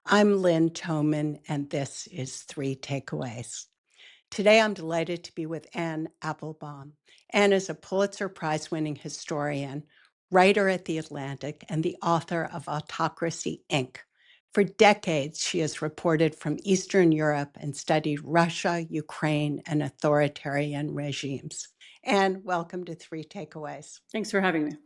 I'm Lynn Toman, and this is Three Takeaways. Today, I'm delighted to be with Anne Applebaum. Anne is a Pulitzer Prize-winning historian, writer at The Atlantic, and the author of Autocracy, Inc. For decades, she has reported from Eastern Europe and studied Russia, Ukraine, and authoritarian regimes. Anne, welcome to Three Takeaways. Thanks for having me.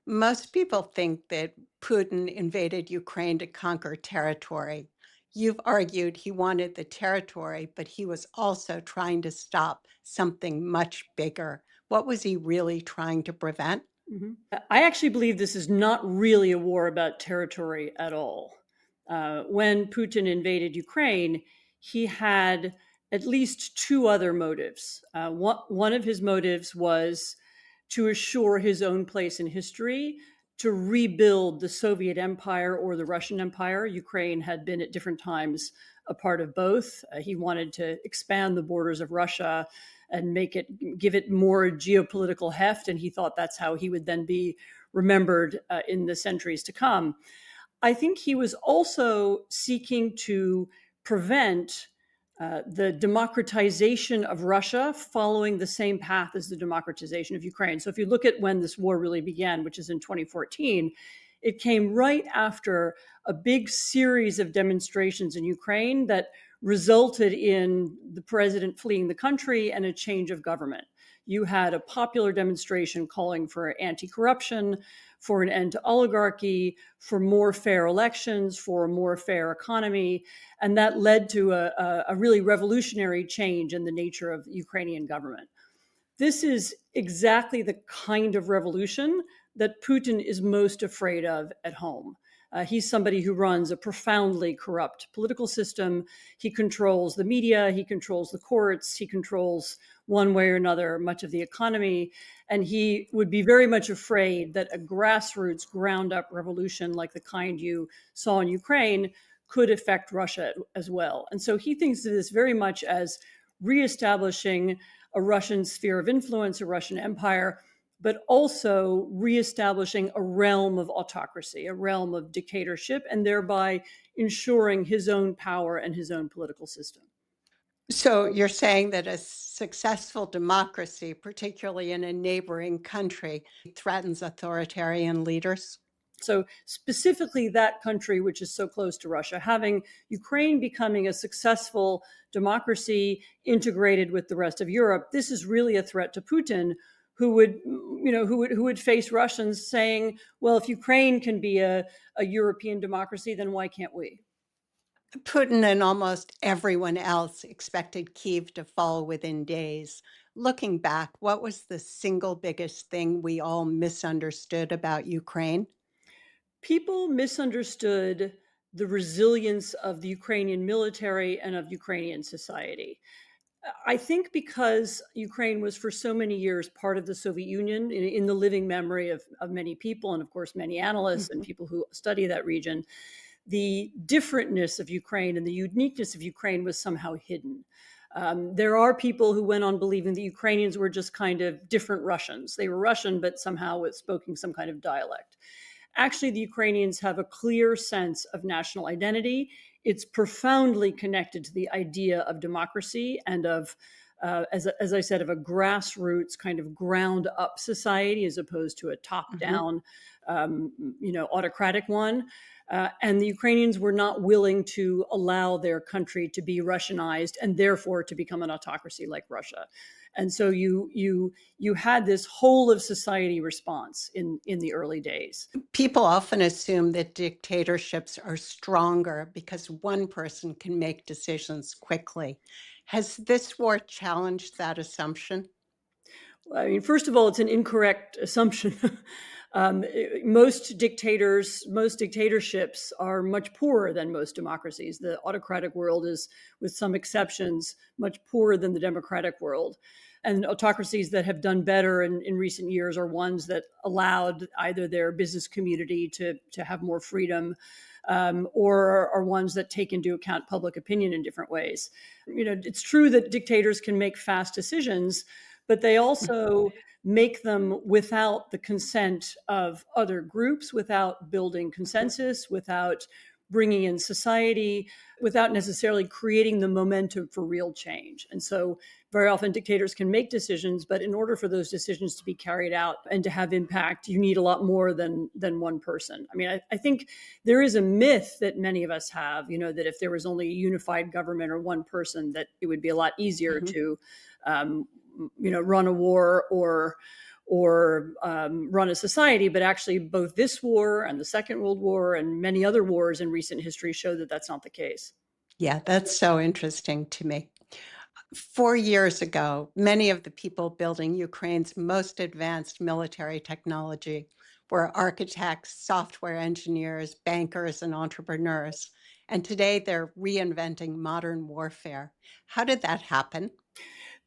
Most people think that Putin invaded Ukraine to conquer territory. You've argued he wanted the territory, but he was also trying to stop something much bigger. What was he really trying to prevent? I actually believe this is not really a war about territory at all. When Putin invaded Ukraine, he had at least two other motives. One of his motives was to assure his own place in history, to rebuild the Soviet Empire or the Russian Empire. Ukraine had been at different times a part of both. He wanted to expand the borders of Russia and give it more geopolitical heft. And he thought that's how he would then be remembered in the centuries to come. I think he was also seeking to prevent the democratization of Russia following the same path as the democratization of Ukraine. So if you look at when this war really began, which is in 2014, it came right after a big series of demonstrations in Ukraine that resulted in the president fleeing the country and a change of government. You had a popular demonstration calling for anti-corruption, for an end to oligarchy, for more fair elections, for a more fair economy. And that led to a really revolutionary change in the nature of the Ukrainian government. This is exactly the kind of revolution that Putin is most afraid of at home. He's somebody who runs a profoundly corrupt political system. He controls the media, he controls the courts, he controls one way or another much of the economy. And he would be very much afraid that a grassroots, ground up revolution like the kind you saw in Ukraine could affect Russia as well. And so he thinks of this very much as reestablishing a Russian sphere of influence, a Russian empire, but also reestablishing a realm of autocracy, a realm of dictatorship, and thereby ensuring his own power and his own political system. So you're saying that a successful democracy, particularly in a neighboring country, threatens authoritarian leaders? So specifically that country, which is so close to Russia, having Ukraine becoming a successful democracy integrated with the rest of Europe, this is really a threat to Putin, who would face Russians saying, well, if Ukraine can be a European democracy, then why can't we? Putin and almost everyone else expected Kyiv to fall within days. Looking back, what was the single biggest thing we all misunderstood about Ukraine? People misunderstood the resilience of the Ukrainian military and of Ukrainian society. I think because Ukraine was for so many years part of the Soviet Union in the living memory of many people, and of course, many analysts and Mhm. people who study that region, the differentness of Ukraine and the uniqueness of Ukraine was somehow hidden. There are people who went on believing the Ukrainians were just kind of different Russians. They were Russian, but somehow spoken some kind of dialect. Actually, the Ukrainians have a clear sense of national identity. It's profoundly connected to the idea of democracy and of, as I said, of a grassroots kind of ground up society as opposed to a top Mhm. down, autocratic one. And the Ukrainians were not willing to allow their country to be Russianized and therefore to become an autocracy like Russia. And so you had this whole of society response in the early days. People often assume that dictatorships are stronger because one person can make decisions quickly. Has this war challenged that assumption? I mean, first of all, it's an incorrect assumption. Most dictatorships are much poorer than most democracies. The autocratic world is, with some exceptions, much poorer than the democratic world. And autocracies that have done better in recent years are ones that allowed either their business community to have more freedom, or are ones that take into account public opinion in different ways. It's true that dictators can make fast decisions, but they also make them without the consent of other groups, without building consensus, without bringing in society without necessarily creating the momentum for real change. And so very often dictators can make decisions, but in order for those decisions to be carried out and to have impact, you need a lot more than one person. I mean, I think there is a myth that many of us have, that if there was only a unified government or one person, that it would be a lot easier Mhm. to, run a war or run a society. But actually, both this war and the Second World War and many other wars in recent history show that that's not the case. Yeah, that's so interesting to me. 4 years ago, many of the people building Ukraine's most advanced military technology were architects, software engineers, bankers, and entrepreneurs. And today they're reinventing modern warfare. How did that happen?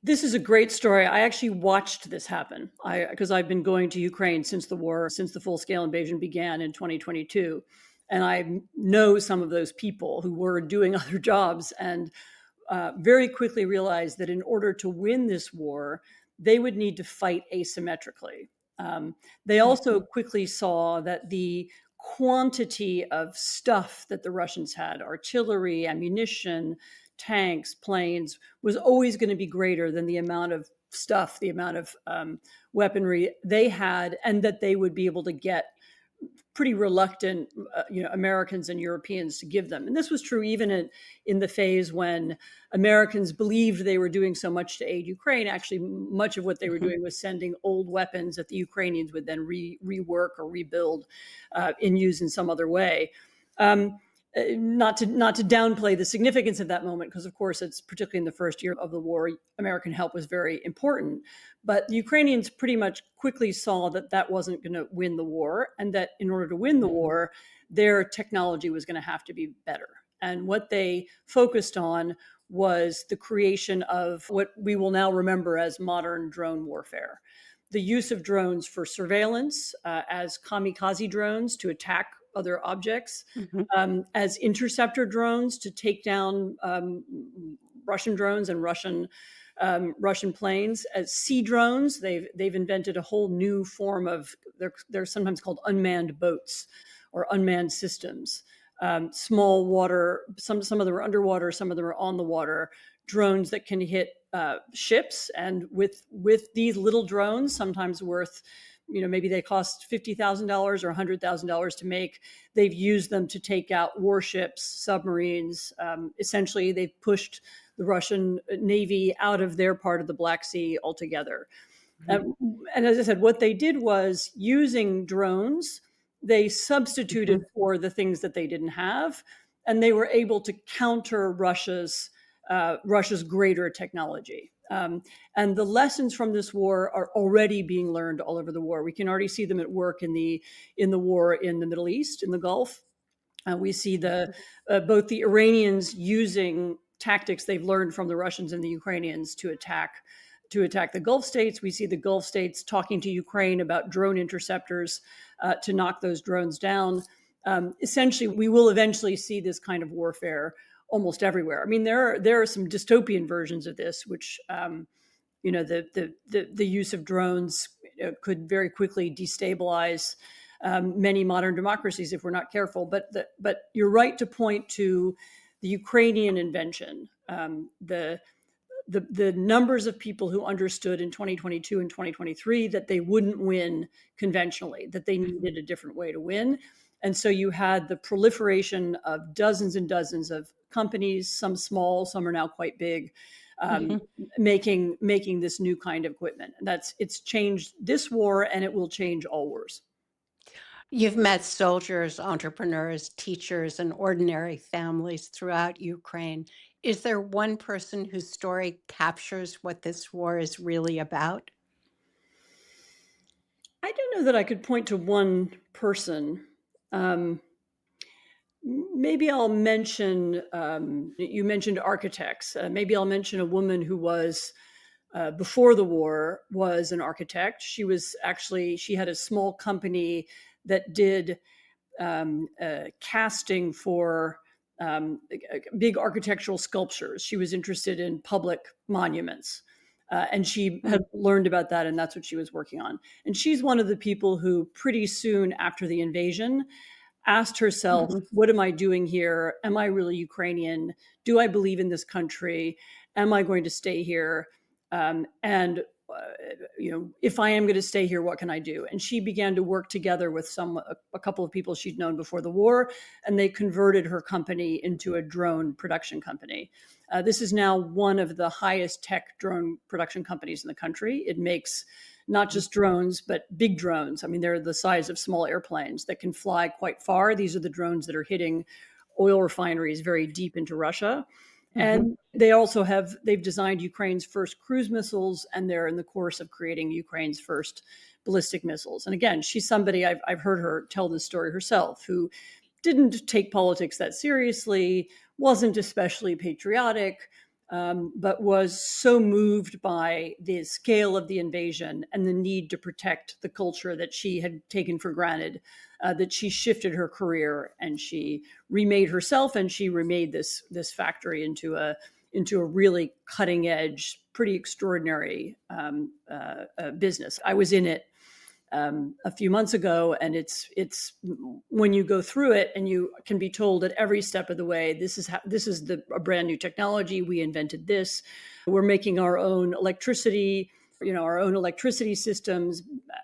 This is a great story. I actually watched this happen because I've been going to Ukraine since the full scale invasion began in 2022. And I know some of those people who were doing other jobs and very quickly realized that in order to win this war, they would need to fight asymmetrically. They also Mhm, quickly saw that the quantity of stuff that the Russians had, artillery, ammunition, tanks, planes, was always going to be greater than the amount of stuff, the amount of weaponry they had, and that they would be able to get pretty reluctant, Americans and Europeans to give them. And this was true even in the phase when Americans believed they were doing so much to aid Ukraine. Actually, much of what they were mhm, doing was sending old weapons that the Ukrainians would then rework or rebuild and use in some other way. Um, not to downplay the significance of that moment, because of course it's particularly in the first year of the war, American help was very important. But the Ukrainians pretty much quickly saw that that wasn't going to win the war, and that in order to win the mhm, war, their technology was going to have to be better. And what they focused on was the creation of what we will now remember as modern drone warfare. The use of drones for surveillance, as kamikaze drones to attack other objects, mhm, as interceptor drones to take down Russian drones and Russian planes, as sea drones. They've invented a whole new form of, they're sometimes called unmanned boats or unmanned systems. Small water, some of them are underwater, some of them are on the water. Drones that can hit ships, and with these little drones, sometimes worth, maybe they cost $50,000 or $100,000 to make. They've used them to take out warships, submarines. Essentially, they've pushed the Russian Navy out of their part of the Black Sea altogether. mhm, And, and as I said, what they did was using drones, they substituted mhm, for the things that they didn't have, and they were able to counter Russia's greater technology. And the lessons from this war are already being learned all over the war. We can already see them at work in the war in the Middle East, in the Gulf. We see mhm, both the Iranians using tactics they've learned from the Russians and the Ukrainians to attack the Gulf states. We see the Gulf states talking to Ukraine about drone interceptors to knock those drones down. Essentially, we will eventually see this kind of warfare almost everywhere. I mean, there are some dystopian versions of this, which the use of drones could very quickly destabilize many modern democracies if we're not careful. But you're right to point to the Ukrainian invention. The numbers of people who understood in 2022 and 2023 that they wouldn't win conventionally, that they mhm, needed a different way to win. And so you had the proliferation of dozens and dozens of companies, some small, some are now quite big, um, mhm. making this new kind of equipment. And it's changed this war, and it will change all wars. You've met soldiers, entrepreneurs, teachers, and ordinary families throughout Ukraine. Is there one person whose story captures what this war is really about? I don't know that I could point to one person. Um, Maybe I'll mention, you mentioned architects. Maybe I'll mention a woman who was, before the war, was an architect. She had a small company that did casting for big architectural sculptures. She was interested in public monuments. And she had Mm, learned about that, and that's what she was working on. And she's one of the people who, pretty soon after the invasion, asked herself, Mhm. what am I doing here? Am I really Ukrainian? Do I believe in this country? Am I going to stay here? And if I am going to stay here, what can I do? And she began to work together with a couple of people she'd known before the war, and they converted her company into a drone production company. This is now one of the highest tech drone production companies in the country. It makes not just drones, but big drones. I mean, they're the size of small airplanes that can fly quite far. These are the drones that are hitting oil refineries very deep into Russia. Mhm. And they've designed Ukraine's first cruise missiles, and they're in the course of creating Ukraine's first ballistic missiles. And again, she's somebody I've heard her tell this story herself, who didn't take politics that seriously, wasn't especially patriotic, but was so moved by the scale of the invasion and the need to protect the culture that she had taken for granted, that she shifted her career and she remade herself, and she remade this factory into a really cutting edge, pretty extraordinary business. I was in it a few months ago, and it's when you go through it and you can be told at every step of the way, this is a brand new technology. We invented this. We're making our own electricity, our own electricity systems,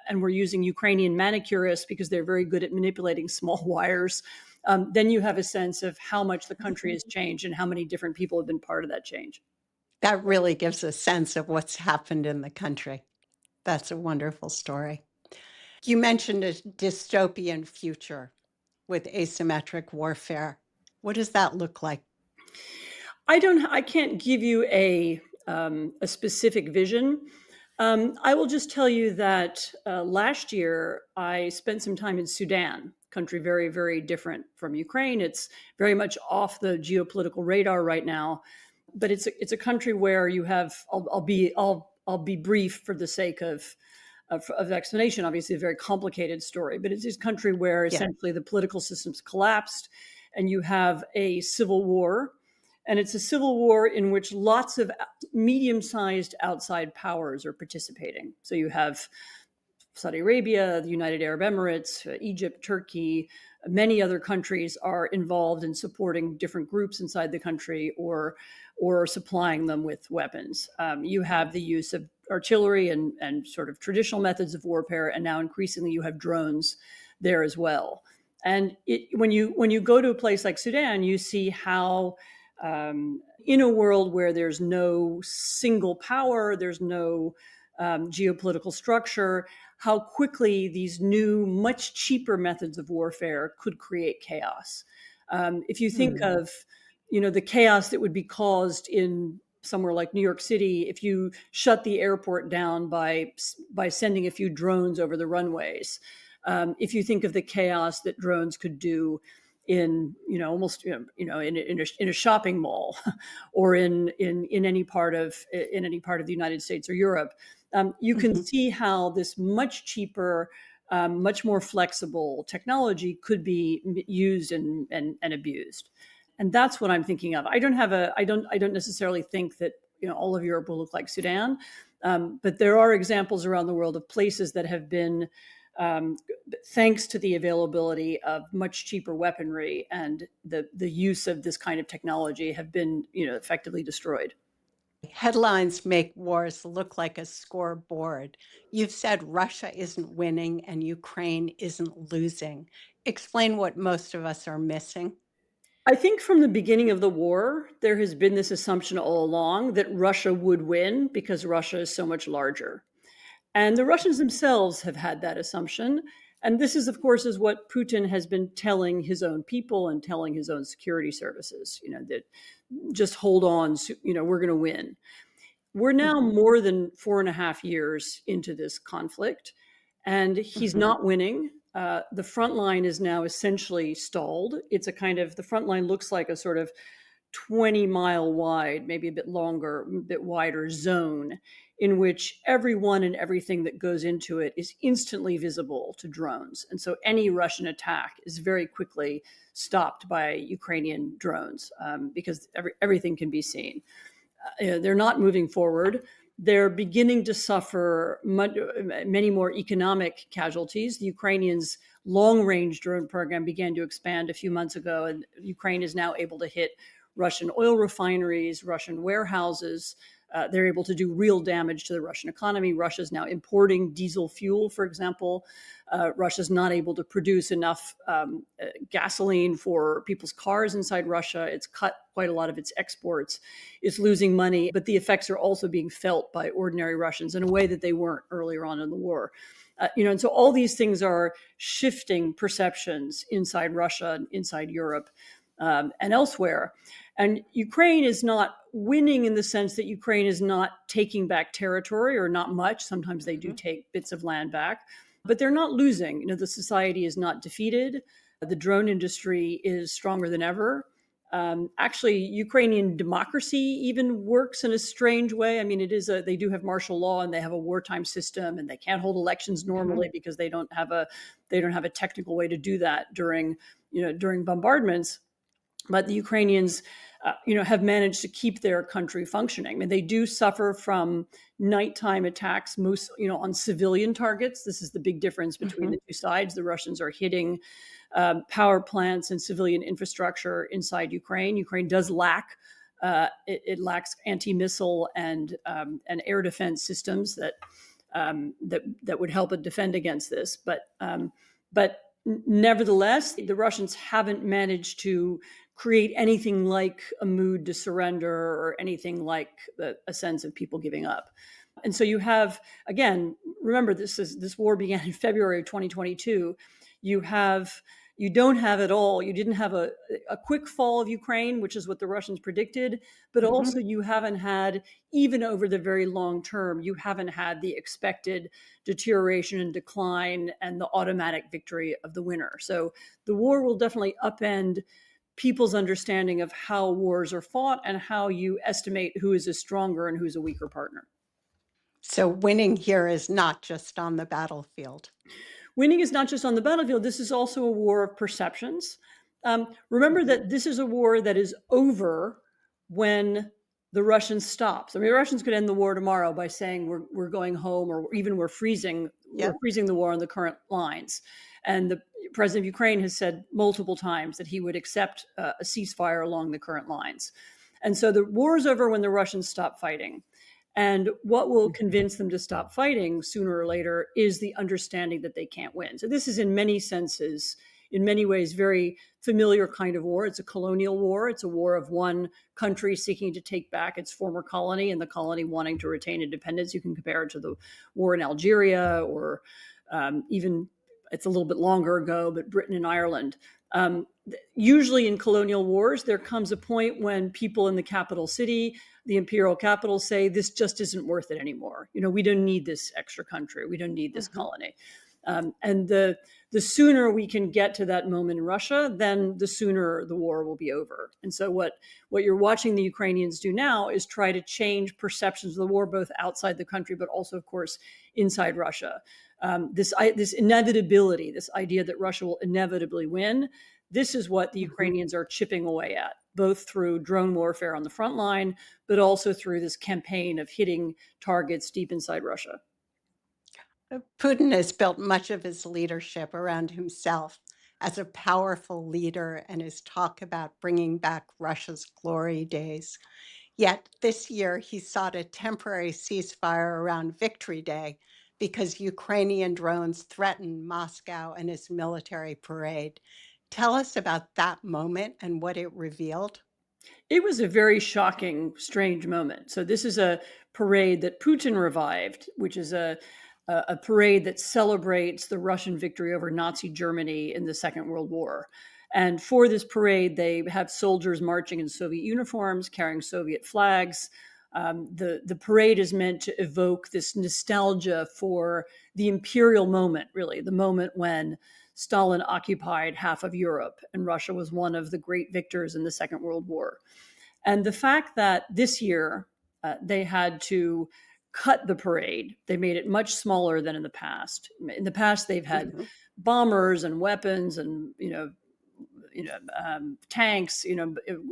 and we're using Ukrainian manicurists because they're very good at manipulating small wires. Then you have a sense of how much the country has changed and how many different people have been part of that change. That really gives a sense of what's happened in the country. That's a wonderful story. You mentioned a dystopian future with asymmetric warfare. What does that look like? I can't give you a specific vision. I will just tell you that last year I spent some time in Sudan, country very, very different from Ukraine. It's very much off the geopolitical radar right now, but it's a country where you have. I'll be brief for the sake of explanation. Obviously, a very complicated story, but it's a country where Yeah. essentially the political system's collapsed, and you have a civil war. And it's a civil war in which lots of medium-sized outside powers are participating. So you have Saudi Arabia, the United Arab Emirates, Egypt, Turkey, many other countries are involved in supporting different groups inside the country or supplying them with weapons. You have the use of artillery and sort of traditional methods of warfare, and now increasingly you have drones there as well. And when you go to a place like Sudan, you see how in a world where there's no single power, there's no geopolitical structure, how quickly these new, much cheaper methods of warfare could create chaos. If you think Mm. of, the chaos that would be caused in somewhere like New York City if you shut the airport down by sending a few drones over the runways. If you think of the chaos that drones could do in almost in a shopping mall or in any part of the United States or Europe, you can Mhm. see how this much cheaper, much more flexible technology could be used and abused. And that's what I'm thinking of. I don't necessarily think that all of Europe will look like Sudan, but there are examples around the world of places that have been, thanks to the availability of much cheaper weaponry and the use of this kind of technology, have been effectively destroyed. Headlines make wars look like a scoreboard. You've said Russia isn't winning and Ukraine isn't losing. Explain what most of us are missing. I think from the beginning of the war, there has been this assumption all along that Russia would win because Russia is so much larger. And the Russians themselves have had that assumption. And this is, of course, is what Putin has been telling his own people and telling his own security services, that just hold on, we're going to win. We're now Mhm. more than 4.5 years into this conflict, and he's Mhm. not winning. The front line is now essentially stalled. The front line looks like a sort of 20-mile wide, maybe a bit longer, a bit wider zone in which everyone and everything that goes into it is instantly visible to drones. And so any Russian attack is very quickly stopped by Ukrainian drones because everything can be seen. They're not moving forward. They're beginning to suffer many more economic casualties. The Ukrainians long-range drone program began to expand a few months ago, and Ukraine is now able to hit Russian oil refineries, Russian warehouses. They're able to do real damage to the Russian economy. Russia is now importing diesel fuel, for example. Russia's not able to produce enough gasoline for people's cars inside Russia. It's cut quite a lot of its exports. It's losing money, but the effects are also being felt by ordinary Russians in a way that they weren't earlier on in the war. And so all these things are shifting perceptions inside Russia, and inside Europe, and elsewhere. And Ukraine is not winning in the sense that Ukraine is not taking back territory, or not much. Sometimes they do take bits of land back, but they're not losing. The society is not defeated. The drone industry is stronger than ever. Actually, Ukrainian democracy even works in a strange way. I mean, they do have martial law, and they have a wartime system, and they can't hold elections normally because they don't have a technical way to do that during bombardments. But the Ukrainians, have managed to keep their country functioning. I mean, they do suffer from nighttime attacks, most, on civilian targets. This is the big difference between the two sides. The Russians are hitting power plants and civilian infrastructure inside Ukraine. Ukraine does lack it lacks anti-missile and air defense systems that would help it defend against this. But nevertheless, the Russians haven't managed to create anything like a mood to surrender, or anything like a sense of people giving up. And so you have, again, remember, this war began in February of 2022. You don't have at all. You didn't have a quick fall of Ukraine, which is what the Russians predicted, but also you haven't had, even over the very long term, you haven't had the expected deterioration and decline and the automatic victory of the winner. So the war will definitely upend people's understanding of how wars are fought, and how you estimate who is a stronger and who's a weaker partner. So winning here is not just on the battlefield. Winning is not just on the battlefield. This is also a war of perceptions. Remember that this is a war that is over when the Russians stop. I mean, the Russians could end the war tomorrow by saying we're going home, or even we're freezing the war on the current lines. And the president of Ukraine has said multiple times that he would accept a ceasefire along the current lines. And so the war is over when the Russians stop fighting. And what will convince them to stop fighting sooner or later is the understanding that they can't win. So this is, in many senses, in many ways, very familiar kind of war. It's a colonial war. It's a war of one country seeking to take back its former colony, and the colony wanting to retain independence. You can compare it to the war in Algeria, or even, it's a little bit longer ago, but Britain and Ireland. Usually in colonial wars, there comes a point when people in the capital city, the imperial capital, say, this just isn't worth it anymore. We don't need this extra country. We don't need this colony. And the sooner we can get to that moment in Russia, then the sooner the war will be over. And so what you're watching the Ukrainians do now is try to change perceptions of the war, both outside the country, but also, of course, inside Russia. This inevitability, this idea that Russia will inevitably win, this is what the Ukrainians are chipping away at, both through drone warfare on the front line, but also through this campaign of hitting targets deep inside Russia. Putin has built much of his leadership around himself as a powerful leader, and his talk about bringing back Russia's glory days. Yet this year, he sought a temporary ceasefire around Victory Day because Ukrainian drones threatened Moscow and his military parade. Tell us about that moment and what it revealed. It was a very shocking, strange moment. So this is a parade that Putin revived, which is a parade that celebrates the Russian victory over Nazi Germany in the Second World War. And for this parade, they have soldiers marching in Soviet uniforms, carrying Soviet flags. The parade is meant to evoke this nostalgia for the imperial moment, really, the moment when Stalin occupied half of Europe and Russia was one of the great victors in the Second World War. And the fact that this year they had to cut the parade, they made it much smaller than in the past. In the past, they've had bombers and weapons and tanks,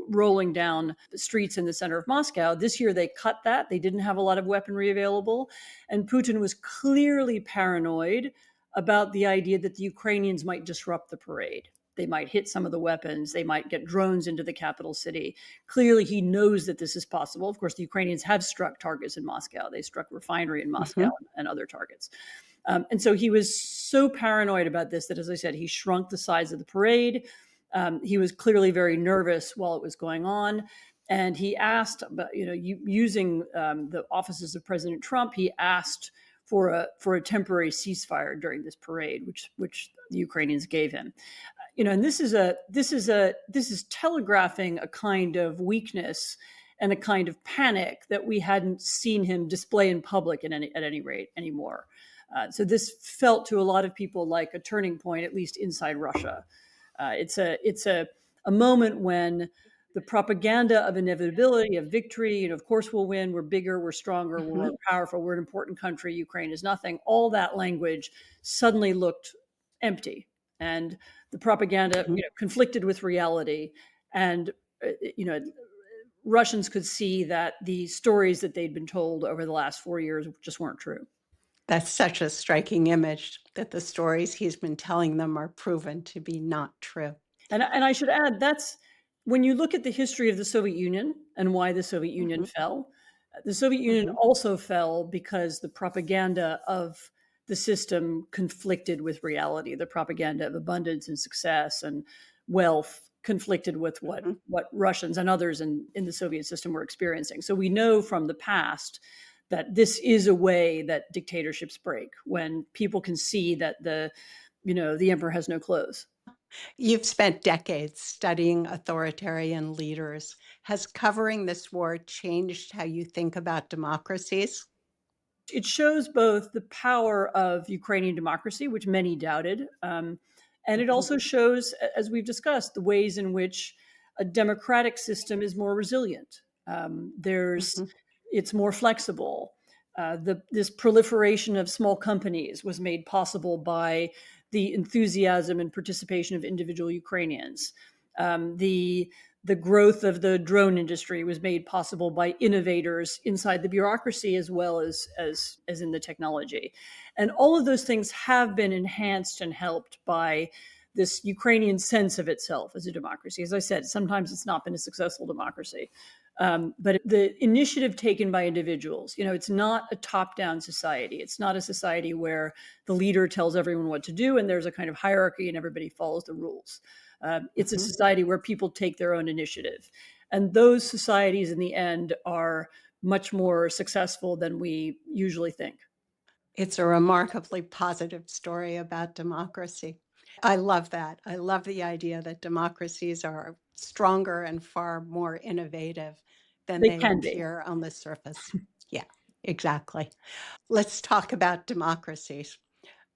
rolling down the streets in the center of Moscow. This year they cut that. They didn't have a lot of weaponry available. And Putin was clearly paranoid about the idea that the Ukrainians might disrupt the parade. They might hit some of the weapons. They might get drones into the capital city. Clearly, he knows that this is possible. Of course, the Ukrainians have struck targets in Moscow. They struck refinery in Moscow Hmm. and other targets. And so he was so paranoid about this that, as I said, he shrunk the size of the parade. He was clearly very nervous while it was going on. And he asked, using the offices of President Trump, he asked for a temporary ceasefire during this parade, which the Ukrainians gave him. And this is telegraphing a kind of weakness and a kind of panic that we hadn't seen him display in public at any rate anymore. So this felt to a lot of people like a turning point, at least inside Russia. It's a moment when the propaganda of inevitability, of victory, of course we'll win, we're bigger, we're stronger, we're Hmm. more powerful, we're an important country, Ukraine is nothing. All that language suddenly looked empty, and the propaganda conflicted with reality, and you know Russians could see that the stories that they'd been told over the last 4 years just weren't true. That's such a striking image that the stories he's been telling them are proven to be not true. And I should add, that's when you look at the history of the Soviet Union and why the Soviet Union Hmm. fell. The Soviet Union Hmm. also fell because the propaganda of the system conflicted with reality. The propaganda of abundance and success and wealth conflicted with Hmm. what Russians and others in the Soviet system were experiencing. So we know from the past that this is a way that dictatorships break, when people can see that the emperor has no clothes. You've spent decades studying authoritarian leaders. Has covering this war changed how you think about democracies? It shows both the power of Ukrainian democracy, which many doubted, and it Hmm. also shows, as we've discussed, the ways in which a democratic system is more resilient. Hmm. It's more flexible. This proliferation of small companies was made possible by the enthusiasm and participation of individual Ukrainians. The growth of the drone industry was made possible by innovators inside the bureaucracy as well as in the technology. And all of those things have been enhanced and helped by this Ukrainian sense of itself as a democracy. As I said, sometimes it's not been a successful democracy. But the initiative taken by individuals, it's not a top-down society. It's not a society where the leader tells everyone what to do and there's a kind of hierarchy and everybody follows the rules. It's a Hmm. society where people take their own initiative. And those societies in the end are much more successful than we usually think. It's a remarkably positive story about democracy. I love that. I love the idea that democracies are stronger and far more innovative than They they can be. appear on the surface. Yeah, exactly. Let's talk about democracies.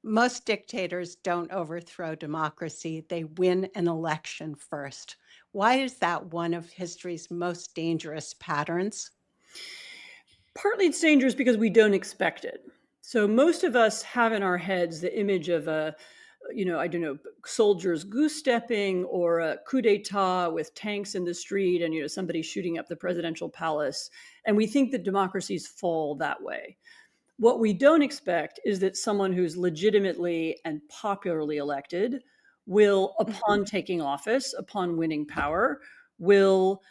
Most dictators don't overthrow democracy, they win an election first. Why is that one of history's most dangerous patterns? Partly it's dangerous because we don't expect it. So most of us have in our heads the image of I don't know, soldiers goose stepping or a coup d'etat with tanks in the street and, somebody shooting up the presidential palace. And we think that democracies fall that way. What we don't expect is that someone who's legitimately and popularly elected will, Mhm. upon taking office, upon winning power, will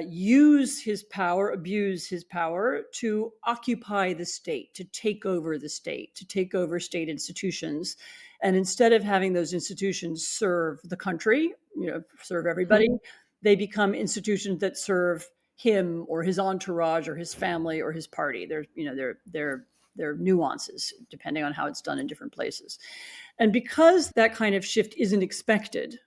use his power, abuse his power to occupy the state, to take over the state, to take over state institutions. And instead of having those institutions serve the country, serve everybody, Mhm. they become institutions that serve him or his entourage or his family or his party. There are nuances depending on how it's done in different places. And because that kind of shift isn't expected,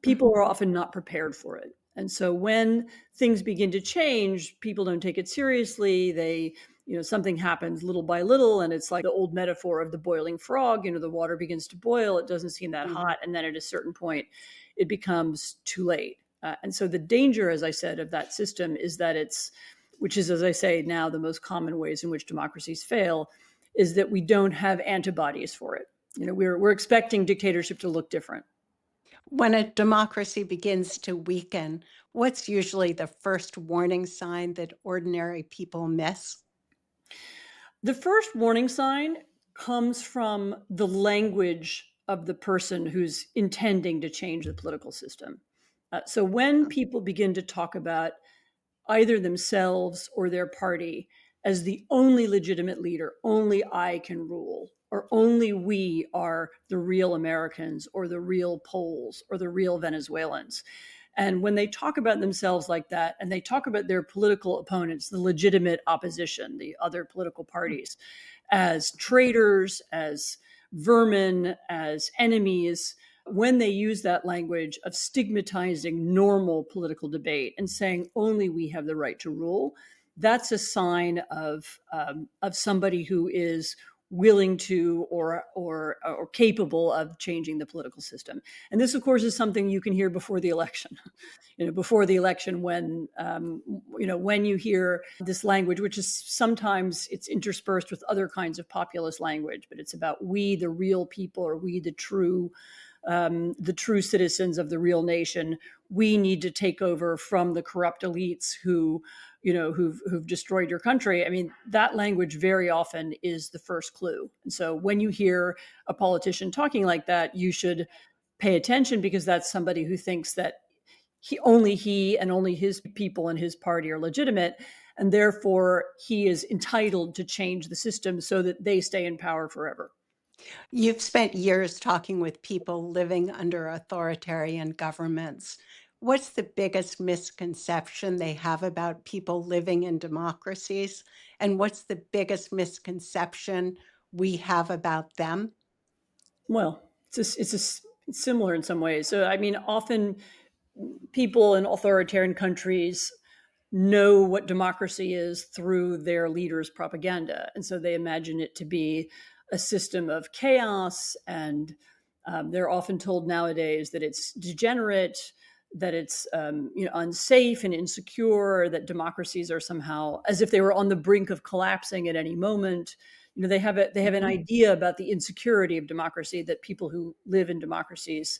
people Mhm. are often not prepared for it. And so when things begin to change, people don't take it seriously. Something happens little by little, and it's like the old metaphor of the boiling frog. The water begins to boil, it doesn't seem that Mhm. hot, and then at a certain point, it becomes too late. And so the danger, as I said, of that system is that which is, as I say, now the most common ways in which democracies fail, is that we don't have antibodies for it. We're expecting dictatorship to look different. When a democracy begins to weaken, what's usually the first warning sign that ordinary people miss? The first warning sign comes from the language of the person who's intending to change the political system. So when people begin to talk about either themselves or their party as the only legitimate leader, only I can rule, or only we are the real Americans or the real Poles or the real Venezuelans. And when they talk about themselves like that, and they talk about their political opponents, the legitimate opposition, the other political parties, as traitors, as vermin, as enemies, when they use that language of stigmatizing normal political debate and saying only we have the right to rule, that's a sign of somebody who is willing to or capable of changing the political system. And this, of course, is something you can hear before the election. Before the election, when you hear this language, which is sometimes it's interspersed with other kinds of populist language, but it's about we, the real people, or we, the true citizens of the real nation. We need to take over from the corrupt elites who've destroyed your country. I mean, that language very often is the first clue. And so when you hear a politician talking like that, you should pay attention, because that's somebody who thinks that he and only his people and his party are legitimate, and therefore he is entitled to change the system so that they stay in power forever. You've spent years talking with people living under authoritarian governments. What's the biggest misconception they have about people living in democracies? And what's the biggest misconception we have about them? Well, it's similar in some ways. So, I mean, often people in authoritarian countries know what democracy is through their leaders' propaganda. And so they imagine it to be a system of chaos. And they're often told nowadays that it's degenerate, that it's unsafe and insecure, that democracies are somehow as if they were on the brink of collapsing at any moment. They have an Mhm. idea about the insecurity of democracy that people who live in democracies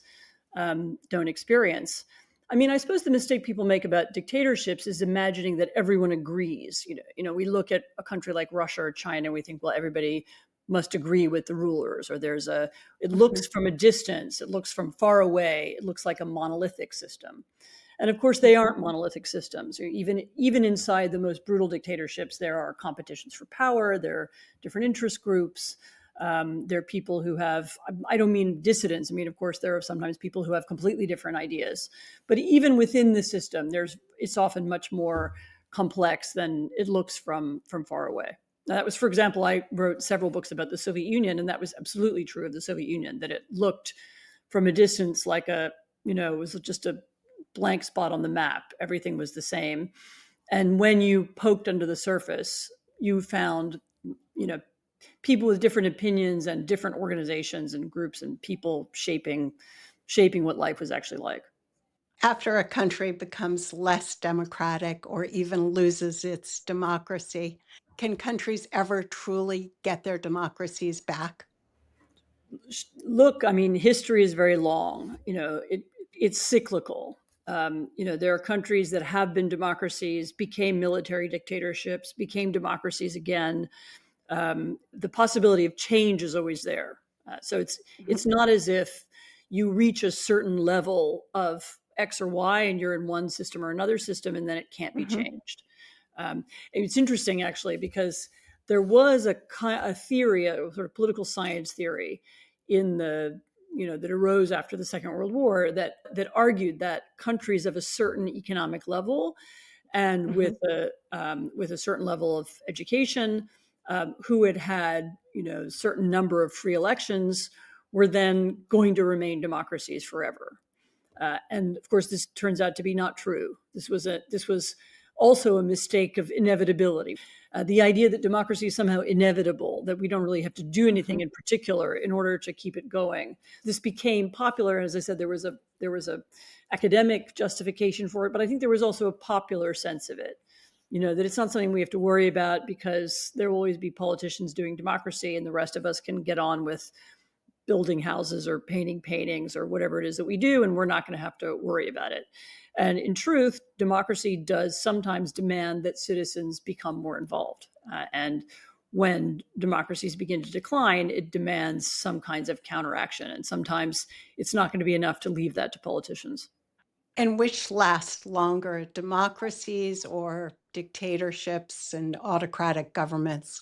don't experience. I mean, I suppose the mistake people make about dictatorships is imagining that everyone agrees. We look at a country like Russia or China, and we think, well, everybody must agree with the rulers, or it looks Mhm. from a distance, it looks from far away, it looks like a monolithic system. And of course, they Mhm. aren't monolithic systems. Even inside the most brutal dictatorships, there are competitions for power. There are different interest groups. There are people who have, I don't mean dissidents. I mean, of course, there are sometimes people who have completely different ideas. But even within the system, it's often much more complex than it looks from far away. Now, that was, for example, I wrote several books about the Soviet Union, and that was absolutely true of the Soviet Union, that it looked from a distance like it was just a blank spot on the map. Everything was the same. And when you poked under the surface, you found, people with different opinions and different organizations and groups and people shaping what life was actually like. After a country becomes less democratic or even loses its democracy, can countries ever truly get their democracies back? Look, I mean, history is very long. It's cyclical. There are countries that have been democracies, became military dictatorships, became democracies again. The possibility of change is always there. So it's Mhm. not as if you reach a certain level of X or Y and you're in one system or another system and then it can't be Mhm. changed. It's interesting actually because there was a theory, a sort of political science theory, in the that arose after the Second World War that argued that countries of a certain economic level and Mhm. with a certain level of education, who had certain number of free elections, were then going to remain democracies forever. And of course, this turns out to be not true. This was also a mistake of inevitability. The idea that democracy is somehow inevitable, that we don't really have to do anything Mhm. in particular in order to keep it going. This became popular. As I said, there was a academic justification for it, but I think there was also a popular sense of it. That it's not something we have to worry about because there will always be politicians doing democracy, and the rest of us can get on with building houses or painting paintings or whatever it is that we do, and we're not going to have to worry about it. And in truth, democracy does sometimes demand that citizens become more involved. And when democracies begin to decline, it demands some kinds of counteraction. And sometimes it's not going to be enough to leave that to politicians. And which lasts longer, democracies or dictatorships and autocratic governments?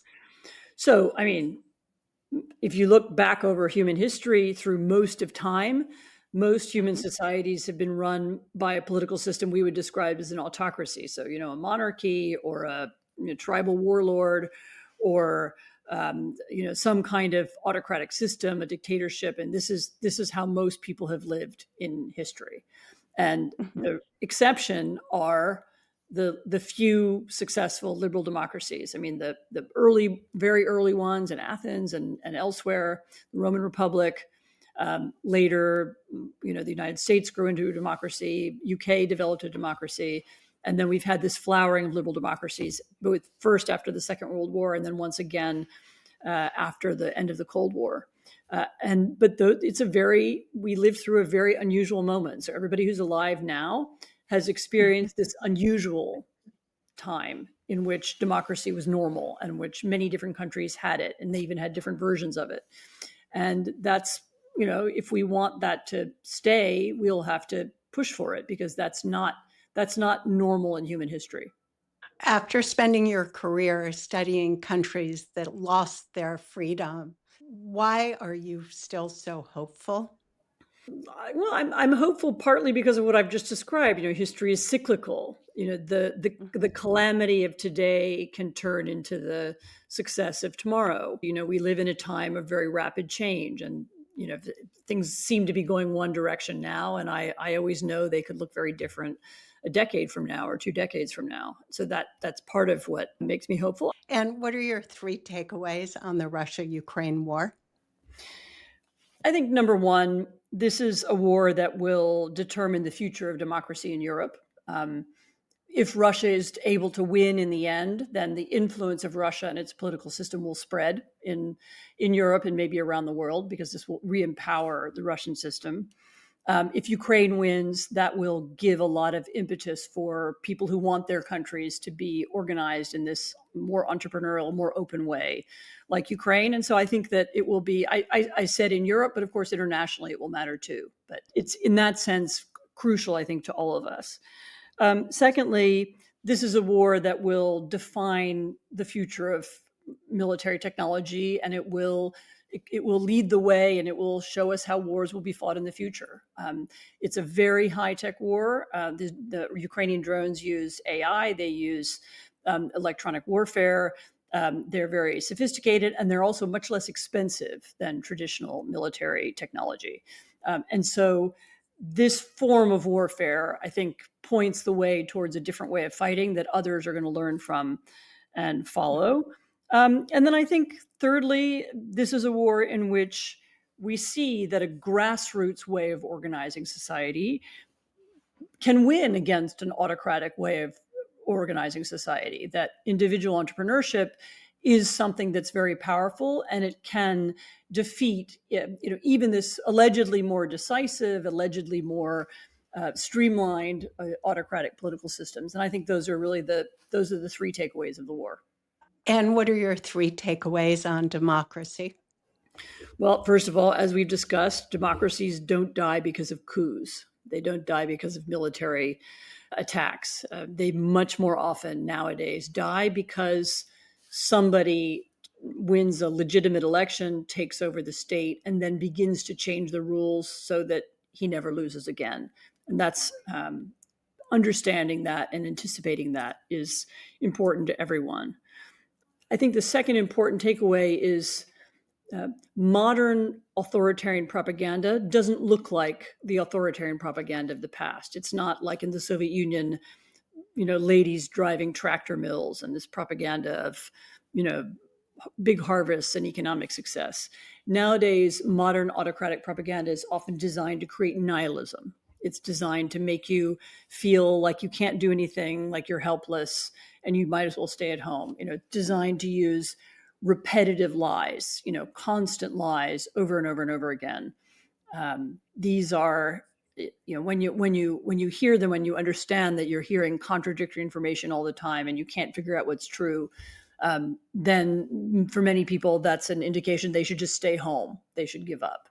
So, I mean, if you look back over human history through most of time, most human Mhm. societies have been run by a political system we would describe as an autocracy. So, a monarchy or a tribal warlord or some kind of autocratic system, a dictatorship, and this is how most people have lived in history. And Mhm. the exception are the few successful liberal democracies. I mean, the very early ones in Athens and elsewhere, the Roman Republic. Later, the United States grew into a democracy. UK developed a democracy, and then we've had this flowering of liberal democracies, both first after the Second World War, and then once again after the end of the Cold War. We lived through a very unusual moment. So everybody who's alive now has Mhm. experienced this unusual time in which democracy was normal and which many different countries had it, and they even had different versions of it. And that's, if we want that to stay, we'll have to push for it, because that's not normal in human history. After spending your career studying countries that lost their freedom, why are you still so hopeful? Well, I'm hopeful partly because of what I've just described. History is cyclical. The Mhm. calamity of today can turn into the success of tomorrow. We live in a time of very rapid change, and things seem to be going one direction now, and I always know they could look very different a decade from now or 2 decades from now. So that's part of what makes me hopeful. And what are your three takeaways on the Russia-Ukraine war? I think number one, this is a war that will determine the future of democracy in Europe. Um, if Russia is able to win in the end, then the influence of Russia and its political system will spread in Europe and maybe around the world, because this will re-empower the Russian system. If Ukraine wins, that will give a lot of impetus for people who want their countries to be organized in this more entrepreneurial, more open way, like Ukraine. And so I think that it will be, I said in Europe, but of course, internationally, it will matter too. But it's in that sense crucial, I think, to all of us. Secondly, this is a war that will define the future of military technology, and it will lead the way, and it will show us how wars will be fought in the future. It's a very high tech war. The Ukrainian drones use AI. They use electronic warfare. They're very sophisticated, and they're also much less expensive than traditional military technology. And so this form of warfare, I think, points the way towards a different way of fighting that others are going to learn from and follow. And then I think, thirdly, this is a war in which we see that a grassroots way of organizing society can win against an autocratic way of organizing society, that individual entrepreneurship is something that's very powerful, and it can defeat even this allegedly more decisive, allegedly more streamlined autocratic political systems. And I think those are the three takeaways of the war. And what are your three takeaways on democracy? Well, first of all, as we've discussed, democracies don't die because of coups. They don't die because of military attacks. They much more often nowadays die because somebody wins a legitimate election, takes over the state, and then begins to change the rules so that he never loses again. And that's understanding that and anticipating that is important to everyone. I think the second important takeaway is modern authoritarian propaganda doesn't look like the authoritarian propaganda of the past. It's not like in the Soviet Union, ladies driving tractor mills and this propaganda of, you know, big harvests and economic success. Nowadays, modern autocratic propaganda is often designed to create nihilism. It's designed to make you feel like you can't do anything, like you're helpless, and you might as well stay at home. Designed to use repetitive lies, constant lies over and over and over again. These are, when you hear them, when you understand that you're hearing contradictory information all the time and you can't figure out what's true, then for many people, that's an indication they should just stay home. They should give up.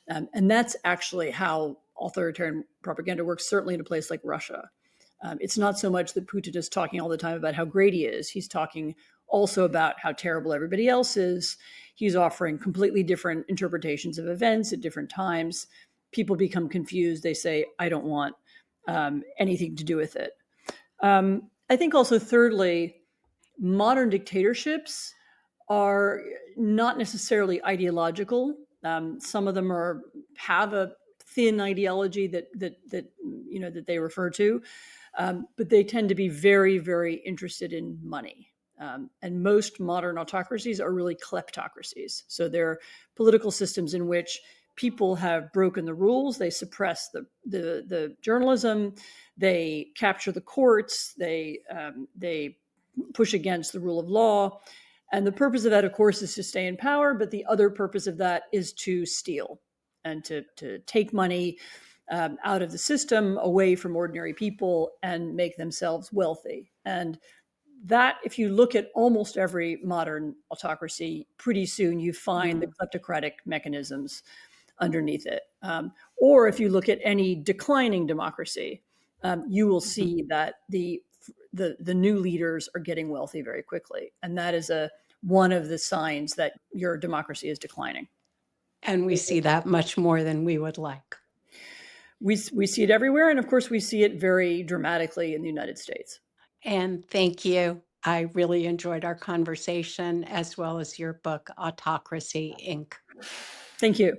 And that's actually how authoritarian propaganda works, certainly in a place like Russia. It's not so much that Putin is talking all the time about how great he is. He's talking also about how terrible everybody else is. He's offering completely different interpretations of events at different times. People become confused. They say, I don't want anything to do with it. I think also, thirdly, modern dictatorships are not necessarily ideological. Some of them have a thin ideology that they refer to, but they tend to be very, very interested in money. And most modern autocracies are really kleptocracies. So they're political systems in which people have broken the rules. They suppress the journalism. They capture the courts. They push against the rule of law. And the purpose of that, of course, is to stay in power. But the other purpose of that is to steal and to take money out of the system, away from ordinary people, and make themselves wealthy. And that, if you look at almost every modern autocracy, pretty soon you find the kleptocratic mechanisms underneath it. Or if you look at any declining democracy, you will see that the new leaders are getting wealthy very quickly. And that is one of the signs that your democracy is declining. And we see that much more than we would like. We see it everywhere. And of course, we see it very dramatically in the United States. And thank you. I really enjoyed our conversation, as well as your book, Autocracy, Inc. Thank you.